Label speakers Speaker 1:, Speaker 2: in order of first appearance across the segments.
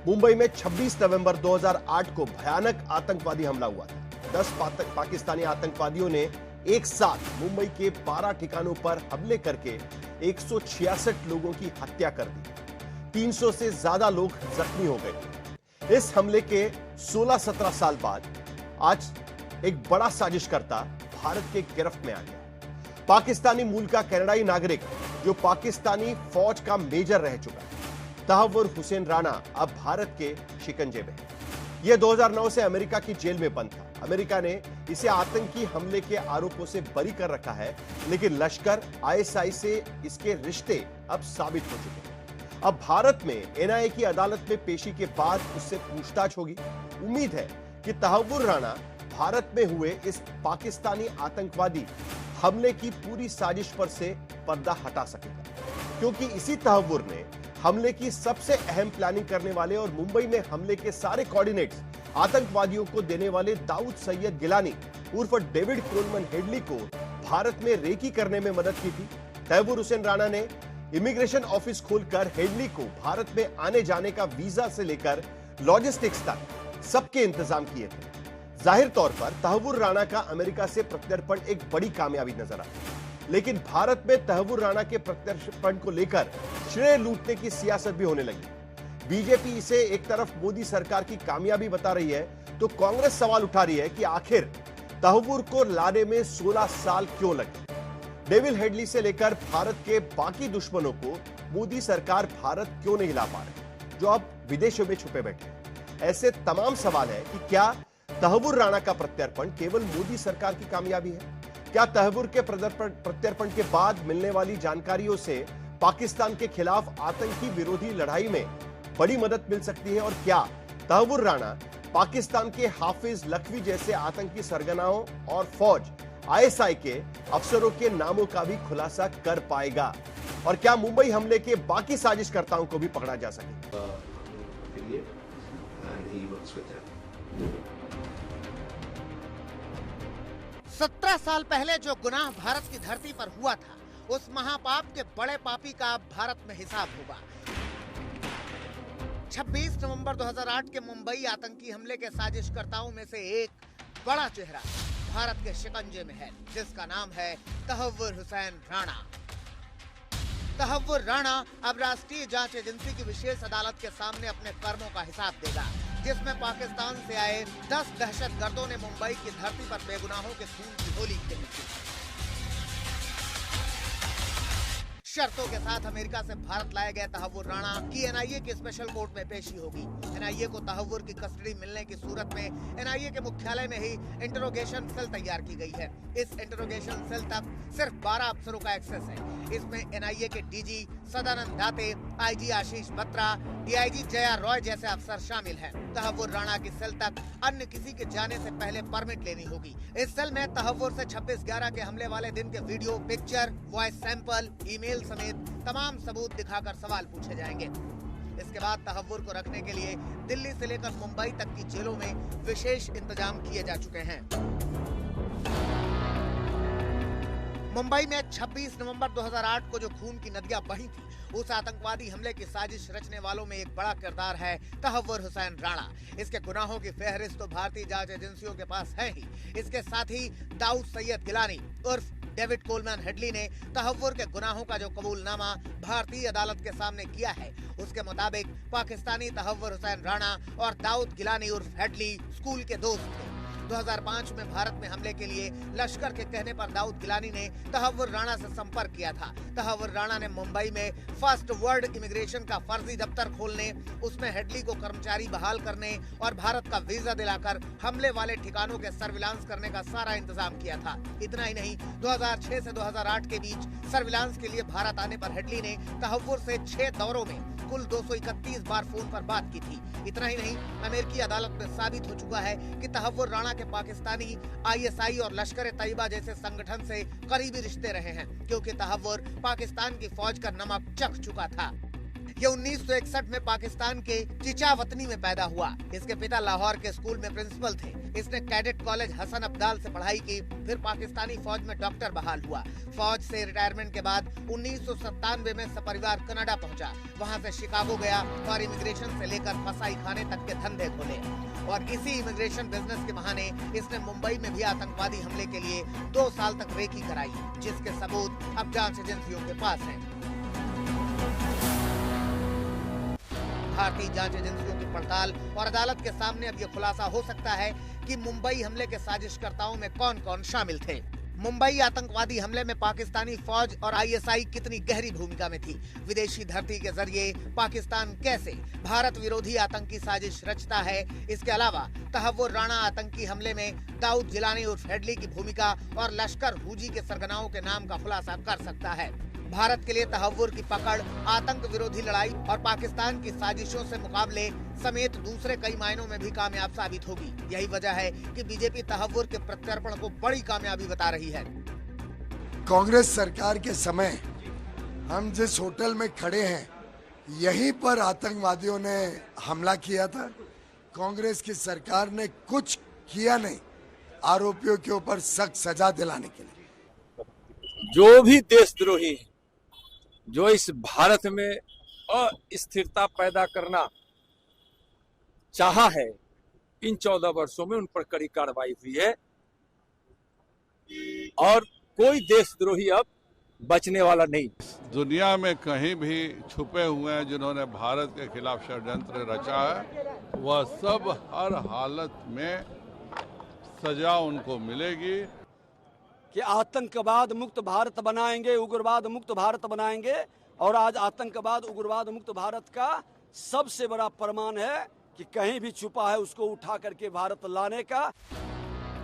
Speaker 1: मुंबई में 26 नवंबर 2008 को भयानक आतंकवादी हमला हुआ था। 10 पाकिस्तानी आतंकवादियों ने एक साथ मुंबई के 12 ठिकानों पर हमले करके 166 लोगों की हत्या कर दी। 300 से ज्यादा लोग जख्मी हो गए। इस हमले के 16-17 साल बाद आज एक बड़ा साजिशकर्ता भारत के गिरफ्त में आ गया। पाकिस्तानी मूल का कनाडाई नागरिक जो पाकिस्तानी फौज का मेजर रह चुका है, तहव्वुर हुसैन राणा अब भारत के शिकंजे में है। यह 2009 से अमेरिका की जेल में बंद था। अमेरिका ने इसे आतंकी हमले के आरोपों से बरी कर रखा है, लेकिन लश्कर आईएसआई से इसके रिश्ते अब साबित हो चुके हैं। अब भारत में एनआईए की अदालत में पेशी के बाद उससे पूछताछ होगी। उम्मीद है कि तहव्वुर राणा भारत में हुए इस पाकिस्तानी आतंकवादी हमले की पूरी साजिश पर से पर्दा हटा सकेगा, क्योंकि इसी तहव्वुर ने हमले की सबसे अहम प्लानिंग करने वाले और मुंबई में हमले के सारे कोऑर्डिनेट्स आतंकवादियों को देने वाले दाऊद सैयद गिलानी उर्फ डेविड कोलमन हेडली को भारत में रेकी करने में मदद की थी। तहव्वुर हुसैन राणा ने इमिग्रेशन ऑफिस खोलकर हेडली को भारत में आने जाने का वीजा से लेकर लॉजिस्टिक्स तक सबके इंतजाम किए थे। जाहिर तौर पर तहव्वुर राणा का अमेरिका से प्रत्यर्पण एक बड़ी कामयाबी नजर आती है, लेकिन भारत में तहव्वुर राणा के प्रत्यर्पण को लेकर श्रेय लूटने की सियासत भी होने लगी। बीजेपी इसे एक तरफ मोदी सरकार की कामयाबी बता रही है, तो कांग्रेस सवाल उठा रही है कि आखिर तहव्वुर को लाने में 16 साल क्यों लगे। डेविड हेडली से लेकर भारत के बाकी दुश्मनों को मोदी सरकार भारत क्यों नहीं ला पा रही, जो अब विदेशों में छुपे बैठे। ऐसे तमाम सवाल है कि क्या तहव्वुर राणा का प्रत्यर्पण केवल मोदी सरकार की कामयाबी है? क्या तहव्वुर के प्रत्यर्पण के बाद मिलने वाली जानकारियों से पाकिस्तान के खिलाफ आतंकी विरोधी लड़ाई में बड़ी मदद मिल सकती है? और क्या तहव्वुर राणा पाकिस्तान के हाफिज लखवी जैसे आतंकी सरगनाओं और फौज आईएसआई के अफसरों के नामों का भी खुलासा कर पाएगा? और क्या मुंबई हमले के बाकी साजिशकर्ताओं को भी पकड़ा जा सकेगा?
Speaker 2: 17 साल पहले जो गुनाह भारत की धरती पर हुआ था, उस महापाप के बड़े पापी का अब भारत में हिसाब होगा। 26 नवंबर 2008 के मुंबई आतंकी हमले के साजिशकर्ताओं में से एक बड़ा चेहरा भारत के शिकंजे में है, जिसका नाम है तहव्वुर हुसैन राणा। तहव्वुर राणा अब राष्ट्रीय जांच एजेंसी की विशेष अदालत के सामने अपने कर्मों का हिसाब देगा, जिसमें पाकिस्तान से आए 10 दहशतगर्दों ने मुंबई की धरती पर बेगुनाहों के खून की होली खेली थी। शर्तों के साथ अमेरिका से भारत लाए गए तहव्वुर राणा की एनआईए की स्पेशल कोर्ट में पेशी होगी। एनआईए को तहव्वुर की कस्टडी मिलने की सूरत में एनआईए के मुख्यालय में ही इंटरोगेशन सेल तैयार की गई है। इस इंटरोगेशन सेल तक सिर्फ 12 अफसरों का एक्सेस है। इसमें एनआईए के डीजी सदानंद दाते, आईजी आशीष बत्रा, डीआईजी जया रॉय जैसे अफसर शामिल हैं। तहव्वुर राणा की सेल तक अन्य किसी के जाने से पहले परमिट लेनी होगी। इस सेल में तहव्वुर से 26/11 के हमले वाले दिन के video, picture, voice sample, email समेत तमाम सबूत दिखाकर सवाल पूछे जाएंगे। इसके बाद तहव्वुर को रखने के लिए दिल्ली से लेकर मुंबई तक की जेलों में विशेष इंतजाम किए जा चुके हैं। मुंबई में 26 नवंबर 2008 को जो खून की नदियां बही थी, उस आतंकवादी हमले की साजिश रचने वालों में एक बड़ा किरदार है तहव्वुर हुसैन राणा। इसके गुनाहों की फहरिस्त तो भारतीय जांच एजेंसियों के पास है ही। इसके साथ ही दाऊद सैयद गिलानी उर्फ डेविड कोलमैन हेडली ने तहव्वुर के गुनाहों का जो कबूलनामा भारतीय अदालत के सामने किया है, उसके मुताबिक पाकिस्तानी तहव्वुर हुसैन राणा और दाऊद गिलानी उर्फ हेडली स्कूल के दोस्त थे। 2005 में भारत में हमले के लिए लश्कर के कहने पर दाऊद गिलानी ने तहव्वुर राणा से संपर्क किया था। तहव्वुर राणा ने मुंबई में फर्स्ट वर्ल्ड इमिग्रेशन का फर्जी दफ्तर खोलने, उसमें हेडली को कर्मचारी बहाल करने और भारत का वीजा दिलाकर हमले वाले ठिकानों के सर्विलांस करने का सारा इंतजाम किया था। इतना ही नहीं, 2006 से 2008 के बीच सर्विलांस के लिए भारत आने पर हेडली ने तहव्वुर से 6 दौरों में कुल 231 बार फोन पर बात की थी। इतना ही नहीं, अमेरिकी अदालत में साबित हो चुका है कि तहव्वुर राणा के पाकिस्तानी आईएसआई और लश्कर ए तैयबा जैसे संगठन से करीबी रिश्ते रहे हैं, क्योंकि तहव्वुर पाकिस्तान की फौज का नमक चख चुका था। ये 1961 में पाकिस्तान के चिचावतनी में पैदा हुआ। इसके पिता लाहौर के स्कूल में प्रिंसिपल थे। इसने कैडेट कॉलेज हसन अब्दाल से पढ़ाई की, फिर पाकिस्तानी फौज में डॉक्टर बहाल हुआ। फौज से रिटायरमेंट के बाद 1997 में सपरिवार कनाडा पहुंचा। वहां से शिकागो गया और इमिग्रेशन से लेकर फसाई खाने तक के धंधे खोले। और इसी इमिग्रेशन बिजनेस के बहाने इसने मुंबई में भी आतंकवादी हमले के लिए 2 साल तक रेकी कराई, जिसके सबूत अब जांच एजेंसियों के पास हैं। भारतीय जांच एजेंसियों की पड़ताल और अदालत के सामने अब यह खुलासा हो सकता है कि मुंबई हमले के साजिशकर्ताओं में कौन कौन शामिल थे। मुंबई आतंकवादी हमले में पाकिस्तानी फौज और आईएसआई कितनी गहरी भूमिका में थी। विदेशी धरती के जरिए पाकिस्तान कैसे भारत विरोधी आतंकी साजिश रचता है। इसके अलावा तहव्वुर राणा आतंकी हमले में दाऊद जिलानी उर्फ हेडली की भूमिका और लश्कर हुजी के सरगनाओं के नाम का खुलासा कर सकता है। भारत के लिए तहव्वुर की पकड़, आतंक विरोधी लड़ाई और पाकिस्तान की साजिशों से मुकाबले समेत दूसरे कई मायनों में भी कामयाब साबित होगी। यही वजह है कि बीजेपी तहव्वुर के प्रत्यर्पण को बड़ी कामयाबी बता रही है।
Speaker 3: कांग्रेस सरकार के समय हम जिस होटल में खड़े हैं, यहीं पर आतंकवादियों ने हमला किया था। कांग्रेस की सरकार ने कुछ किया नहीं आरोपियों के ऊपर सख्त सजा दिलाने के लिए।
Speaker 4: जो भी देशद्रोही है, जो इस भारत में अस्थिरता पैदा करना चाहा है, इन 14 वर्षों में उन पर कड़ी कार्रवाई हुई है और कोई देशद्रोही अब बचने वाला नहीं।
Speaker 5: दुनिया में कहीं भी छुपे हुए हैं जिन्होंने भारत के खिलाफ षड्यंत्र रचा है, वह सब हर हालत में सजा उनको मिलेगी।
Speaker 6: कि आतंकवाद मुक्त भारत बनाएंगे, उग्रवाद मुक्त भारत बनाएंगे। और आज आतंकवाद उग्रवाद मुक्त भारत का सबसे बड़ा प्रमाण है कि कहीं भी छुपा है उसको उठा करके भारत लाने का।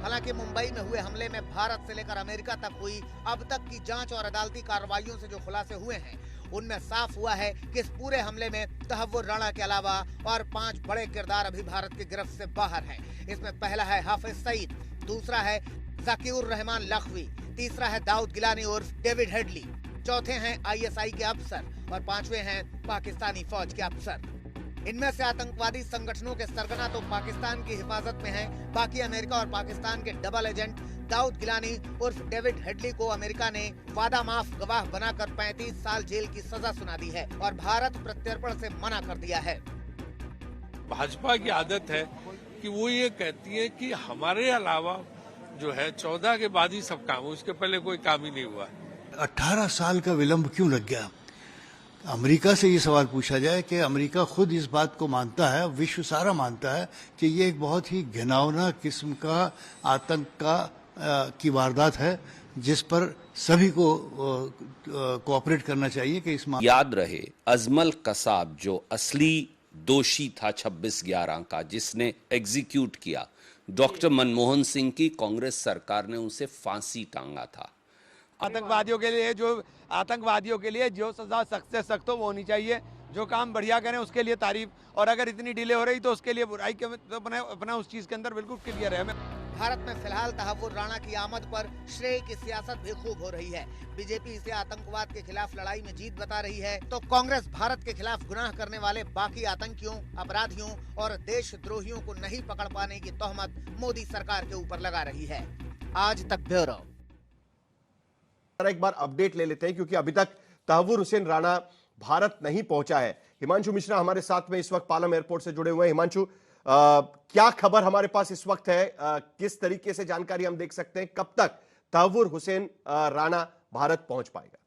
Speaker 2: हालांकि मुंबई में हुए हमले में भारत से लेकर अमेरिका तक हुई अब तक की जांच और अदालती कार्रवाइयों से जो खुलासे हुए हैं, उनमें साफ हुआ है कि इस पूरे हमले में तहव्वुर राणा के अलावा और 5 बड़े किरदार अभी भारत की गिरफ्त से बाहर हैं। इसमें पहला है हाफिज सईद, दूसरा है ज़कीउर रहमान लखवी, तीसरा है दाऊद गिलानी उर्फ डेविड हेडली, चौथे हैं आईएसआई के अफसर और 5वें हैं पाकिस्तानी फौज के अफसर। इनमें से आतंकवादी संगठनों के सरगना तो पाकिस्तान की हिफाजत में हैं, बाकी अमेरिका और पाकिस्तान के डबल एजेंट दाऊद गिलानी उर्फ डेविड हेडली को अमेरिका ने वादा माफ गवाह बनाकर 35 साल जेल की सजा सुना दी है और भारत प्रत्यर्पण से मना कर दिया है।
Speaker 7: भाजपा की आदत है कि वो ये कहती है कि हमारे अलावा जो है 14 के बाद ही सब काम, उसके पहले कोई काम ही नहीं हुआ।
Speaker 8: 18 साल का विलंब क्यों लग गया? अमेरिका से ये सवाल पूछा जाए कि अमेरिका खुद इस बात को मानता है, विश्व सारा मानता है कि ये एक बहुत ही घिनौना किस्म का आतंक की वारदात है, जिस पर सभी को कोऑपरेट करना चाहिए कि इस
Speaker 9: याद रहे अजमल कसाब जो असली दोषी था 26/11 का, जिसने एग्जीक्यूट किया डॉक्टर मनमोहन सिंह की, कांग्रेस सरकार ने उसे फांसी टांगा था।
Speaker 6: आतंकवादियों के लिए जो सजा सख्त से सख्त हो वो होनी चाहिए। जो काम बढ़िया करें उसके लिए तारीफ, और अगर इतनी डिले हो रही तो उसके लिए बुराई के तो अपना उस चीज के अंदर बिल्कुल क्लियर है।
Speaker 2: भारत में फिलहाल तहव्वुर राणा की आमद पर श्रेय की सियासत भी खूब हो रही है। बीजेपी इसे आतंकवाद के खिलाफ लड़ाई में जीत बता रही है, तो कांग्रेस भारत के खिलाफ गुनाह करने वाले बाकी आतंकियों, अपराधियों और देशद्रोहियों को नहीं पकड़ पाने की तोहमत मोदी सरकार के ऊपर लगा रही है। आज तक ब्यूरो।
Speaker 1: एक बार अपडेट ले लेते हैं क्योंकि अभी तक तहव्वुर हुसैन राणा भारत नहीं पहुंचा है। हिमांशु मिश्रा हमारे साथ में इस वक्त पालम एयरपोर्ट से जुड़े हुए हैं। हिमांशु, क्या खबर हमारे पास इस वक्त है? किस तरीके से जानकारी हम देख सकते हैं? कब तक तहव्वुर हुसैन राणा भारत पहुंच पाएगा?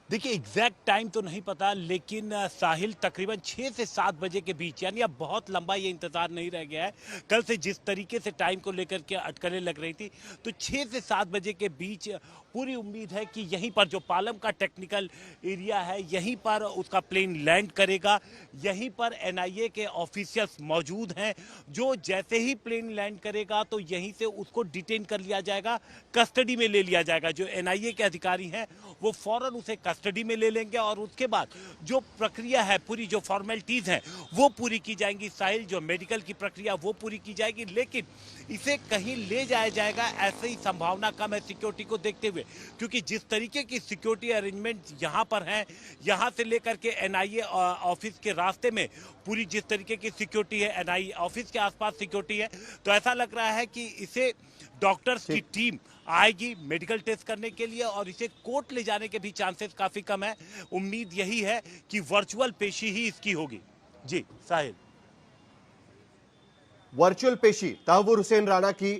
Speaker 10: देखिए एग्जैक्ट टाइम तो नहीं पता, लेकिन साहिल तकरीबन 6 से 7 बजे के बीच, यानी अब बहुत लंबा ये इंतजार नहीं रह गया है। कल से जिस तरीके से टाइम को लेकर के अटकलें लग रही थी, तो 6 से 7 बजे के बीच पूरी उम्मीद है कि यहीं पर जो पालम का टेक्निकल एरिया है, यहीं पर उसका प्लेन लैंड करेगा। यहीं पर एनआईए के ऑफिशियल्स मौजूद हैं, जो जैसे ही प्लेन लैंड करेगा तो यहीं से उसको डिटेन कर लिया जाएगा, कस्टडी में ले लिया जाएगा। जो एनआईए के अधिकारी हैं वो फौरन उसे कस्टडी में ले लेंगे और उसके बाद जो प्रक्रिया है पूरी, जो फॉर्मेलिटीज हैं वो पूरी की जाएंगी। साहिल, जो मेडिकल की प्रक्रिया वो पूरी की जाएगी, लेकिन इसे कहीं ले जाया जाएगा ऐसे ही संभावना कम है सिक्योरिटी को देखते हुए, क्योंकि जिस तरीके की सिक्योरिटी अरेंजमेंट यहाँ पर हैं, यहाँ से लेकर के एनआईए ऑफिस के रास्ते में पूरी जिस तरीके की सिक्योरिटी है, एनआईए ऑफिस के आसपास सिक्योरिटी है, तो ऐसा लग रहा है कि इसे डॉक्टर्स की टीम आएगी मेडिकल टेस्ट करने के लिए और इसे कोर्ट ले जाने के भी चांसेस काफी कम है। उम्मीद यही है कि वर्चुअल पेशी ही इसकी होगी। जी साहिल।
Speaker 1: वर्चुअल पेशी तहव्वुर हुसैन राणा की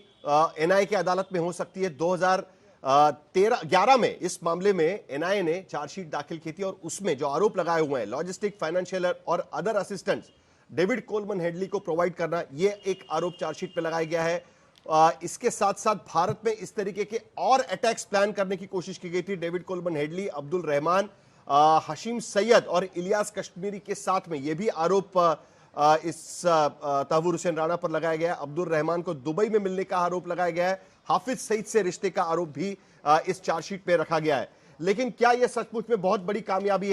Speaker 1: एनआईए की अदालत में हो सकती है। 2011 में इस मामले में एनआईए ने चार्जशीट दाखिल की थी और उसमें जो आरोप लगाए हुए हैं लॉजिस्टिक, फाइनेंशियल और other assistants David Coleman Headley को प्रोवाइड करना, यह एक आरोप चार्जशीट पे लगाया गया है। इसके साथ साथ भारत में इस तरीके के और अटैक्स प्लान करने की कोशिश की गई थी। David Coleman Headley, Abdul Rehman, Hashim Syed और इलियास कश्मीरी के साथ में यह भी आरोप इस तहव्वुर हुसैन राणा पर लगाया गया है। अब्दुल रहमान को दुबई में मिलने का आरोप लगाया गया है। हाफिज सईद से रिश्ते का आरोप भी इस चार्जशीट पे रखा गया है। लेकिन क्या यह सचमुच में बहुत बड़ी कामयाबी है?